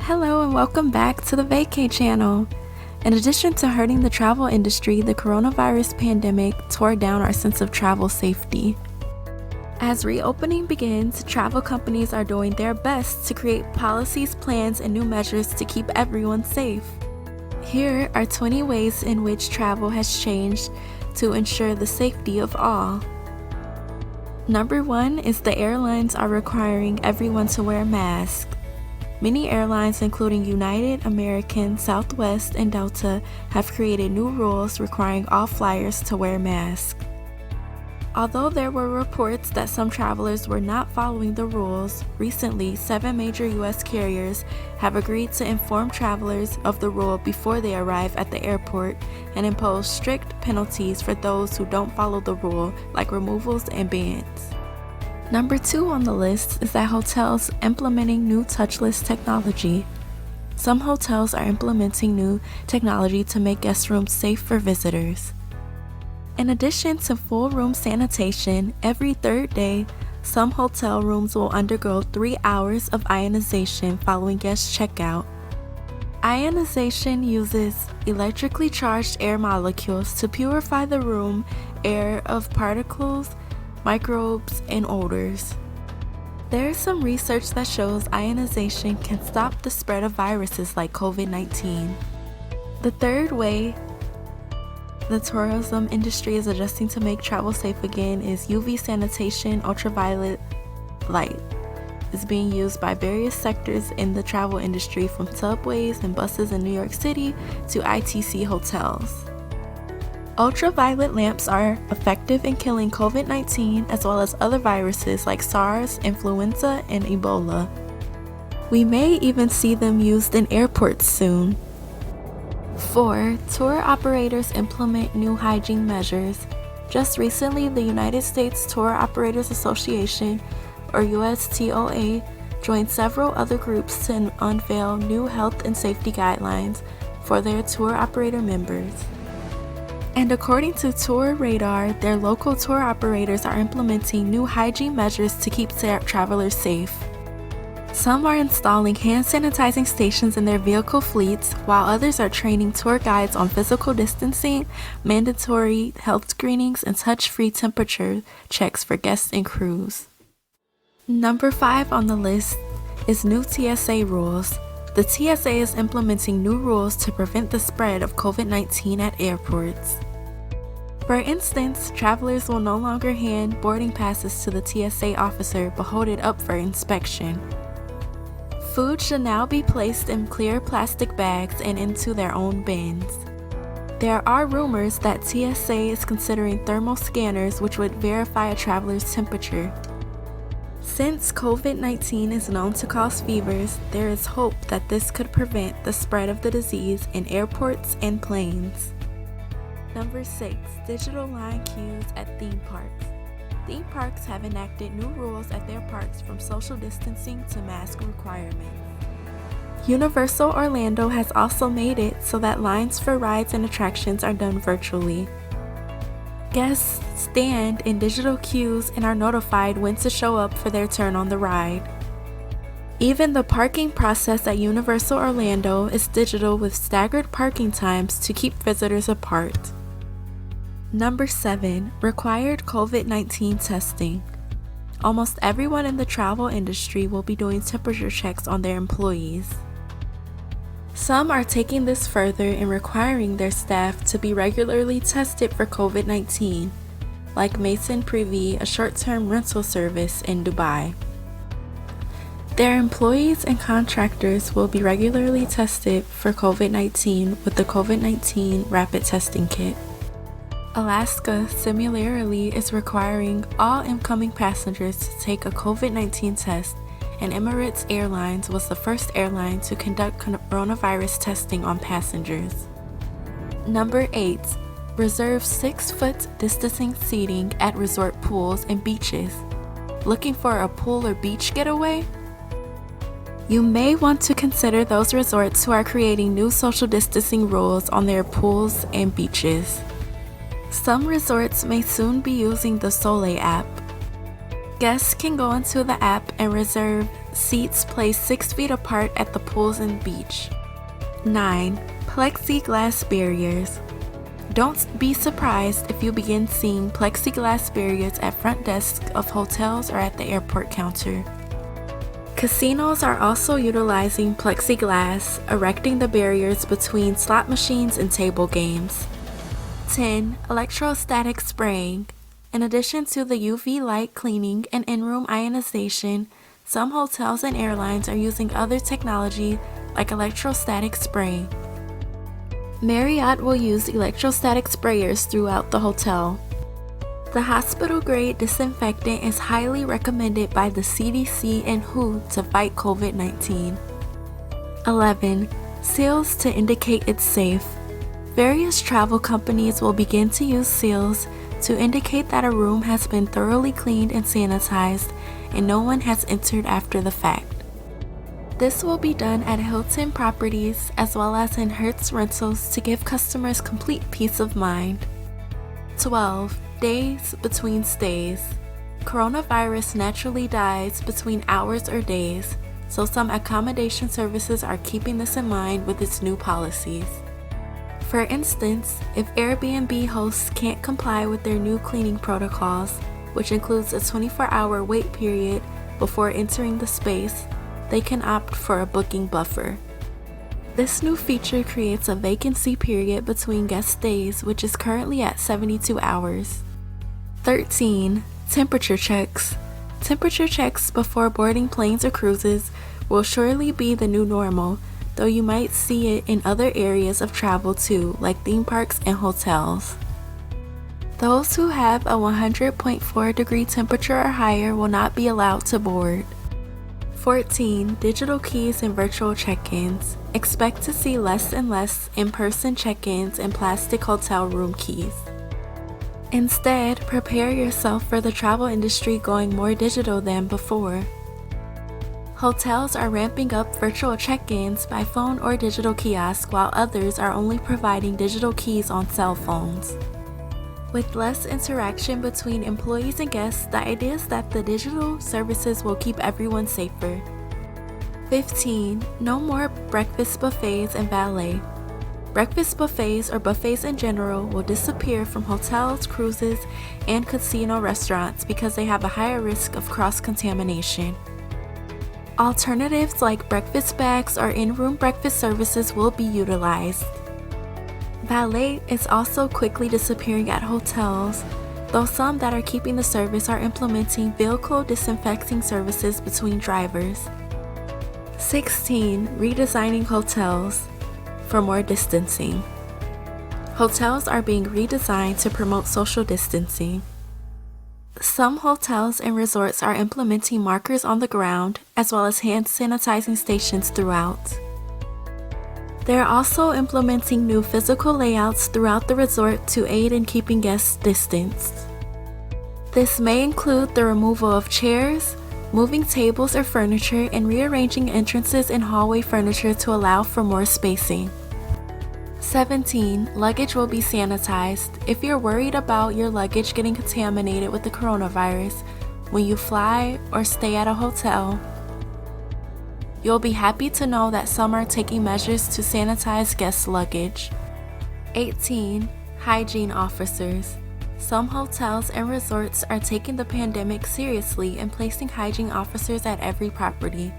Hello and welcome back to the Vacay channel. In addition to hurting the travel industry, the coronavirus pandemic tore down our sense of travel safety. As reopening begins, travel companies are doing their best to create policies, plans, and new measures to keep everyone safe. Here are 20 ways in which travel has changed to ensure the safety of all. Number 1 is the airlines are requiring everyone to wear masks. Many airlines, including United, American, Southwest, and Delta, have created new rules requiring all flyers to wear masks. Although there were reports that some travelers were not following the rules, recently 7 major U.S. carriers have agreed to inform travelers of the rule before they arrive at the airport and impose strict penalties for those who don't follow the rule, like removals and bans. Number 2 on the list is that hotels implementing new touchless technology. Some hotels are implementing new technology to make guest rooms safe for visitors. In addition to full room sanitation, every third day, some hotel rooms will undergo 3 hours of ionization following guest checkout. Ionization uses electrically charged air molecules to purify the room air of particles, microbes, and odors. There is some research that shows ionization can stop the spread of viruses like COVID-19. The third way the tourism industry is adjusting to make travel safe again is UV sanitation. Ultraviolet light is being used by various sectors in the travel industry, from subways and buses in New York City to ITC hotels. Ultraviolet lamps are effective in killing COVID-19 as well as other viruses like SARS, influenza, and Ebola. We may even see them used in airports soon. 4. Tour operators implement new hygiene measures. Just recently, the United States Tour Operators Association, or USTOA, joined several other groups to unveil new health and safety guidelines for their tour operator members. And according to Tour Radar, their local tour operators are implementing new hygiene measures to keep travelers safe. Some are installing hand sanitizing stations in their vehicle fleets, while others are training tour guides on physical distancing, mandatory health screenings, and touch-free temperature checks for guests and crews. Number 5 on the list is new TSA rules. The TSA is implementing new rules to prevent the spread of COVID-19 at airports. For instance, travelers will no longer hand boarding passes to the TSA officer but hold it up for inspection. Food should now be placed in clear plastic bags and into their own bins. There are rumors that TSA is considering thermal scanners which would verify a traveler's temperature. Since COVID-19 is known to cause fevers, there is hope that this could prevent the spread of the disease in airports and planes. Number 6. Digital line queues at theme parks. Theme parks have enacted new rules at their parks, from social distancing to mask requirements. Universal Orlando has also made it so that lines for rides and attractions are done virtually. Guests stand in digital queues and are notified when to show up for their turn on the ride. Even the parking process at Universal Orlando is digital, with staggered parking times to keep visitors apart. Number 7. Required COVID-19 testing. Almost everyone in the travel industry will be doing temperature checks on their employees. Some are taking this further and requiring their staff to be regularly tested for COVID-19, like Mason Privy, a short-term rental service in Dubai. Their employees and contractors will be regularly tested for COVID-19 with the COVID-19 rapid testing kit. Alaska similarly is requiring all incoming passengers to take a COVID-19 test, and Emirates Airlines was the first airline to conduct coronavirus testing on passengers. Number 8. Reserve 6-foot distancing seating at resort pools and beaches. Looking for a pool or beach getaway? You may want to consider those resorts who are creating new social distancing rules on their pools and beaches. Some resorts may soon be using the Soleil app. Guests can go into the app and reserve Seats placed 6 feet apart at the pools and beach. 9. Plexiglass barriers. Don't be surprised if you begin seeing plexiglass barriers at front desks of hotels or at the airport counter. Casinos are also utilizing plexiglass, erecting the barriers between slot machines and table games. 10. Electrostatic spraying. In addition to the UV light cleaning and in-room ionization, some hotels and airlines are using other technology like electrostatic spraying. Marriott will use electrostatic sprayers throughout the hotel. The hospital-grade disinfectant is highly recommended by the CDC and WHO to fight COVID-19. 11. Seals to indicate it's safe. Various travel companies will begin to use seals to indicate that a room has been thoroughly cleaned and sanitized and no one has entered after the fact. This will be done at Hilton properties as well as in Hertz rentals to give customers complete peace of mind. 12. Days between stays. Coronavirus naturally dies between hours or days, so some accommodation services are keeping this in mind with its new policies. For instance, if Airbnb hosts can't comply with their new cleaning protocols, which includes a 24-hour wait period before entering the space, they can opt for a booking buffer. This new feature creates a vacancy period between guest stays, which is currently at 72 hours. 13. Temperature checks. Temperature checks before boarding planes or cruises will surely be the new normal, though you might see it in other areas of travel too, like theme parks and hotels. Those who have a 100.4 degree temperature or higher will not be allowed to board. 14. Digital keys and virtual check-ins. Expect to see less and less in-person check-ins and plastic hotel room keys. Instead, prepare yourself for the travel industry going more digital than before. Hotels are ramping up virtual check-ins by phone or digital kiosk, while others are only providing digital keys on cell phones. With less interaction between employees and guests, the idea is that the digital services will keep everyone safer. 15. No more breakfast buffets and valet. Breakfast buffets or buffets in general will disappear from hotels, cruises, and casino restaurants because they have a higher risk of cross-contamination. Alternatives like breakfast bags or in-room breakfast services will be utilized. Valet is also quickly disappearing at hotels, though some that are keeping the service are implementing vehicle disinfecting services between drivers. 16. Redesigning hotels for more distancing. Hotels are being redesigned to promote social distancing. Some hotels and resorts are implementing markers on the ground, as well as hand sanitizing stations throughout. They are also implementing new physical layouts throughout the resort to aid in keeping guests distanced. This may include the removal of chairs, moving tables or furniture, and rearranging entrances and hallway furniture to allow for more spacing. 17. Luggage will be sanitized. If you're worried about your luggage getting contaminated with the coronavirus when you fly or stay at a hotel, you'll be happy to know that some are taking measures to sanitize guest luggage. 18. Hygiene officers. Some hotels and resorts are taking the pandemic seriously and placing hygiene officers at every property.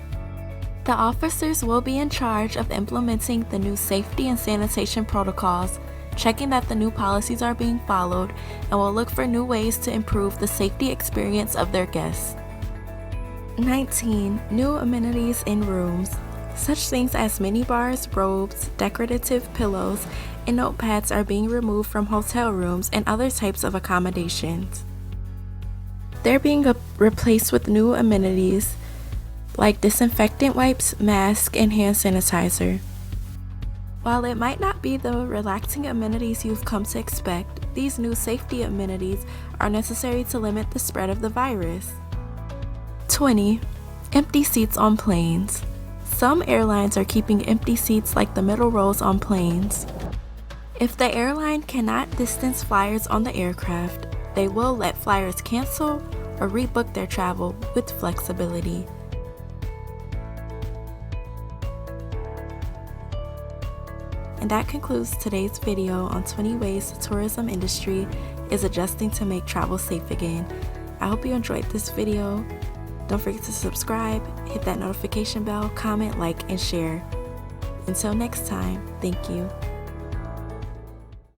The officers will be in charge of implementing the new safety and sanitation protocols, checking that the new policies are being followed, and will look for new ways to improve the safety experience of their guests. 19. New amenities in rooms. Such things as minibars, robes, decorative pillows, and notepads are being removed from hotel rooms and other types of accommodations. They're being replaced with new amenities like disinfectant wipes, masks, and hand sanitizer. While it might not be the relaxing amenities you've come to expect, these new safety amenities are necessary to limit the spread of the virus. 20. Empty seats on planes. Some airlines are keeping empty seats like the middle rows on planes. If the airline cannot distance flyers on the aircraft, they will let flyers cancel or rebook their travel with flexibility. And that concludes today's video on 20 ways the tourism industry is adjusting to make travel safe again. I hope you enjoyed this video. Don't forget to subscribe, hit that notification bell, comment, like, and share. Until next time, thank you.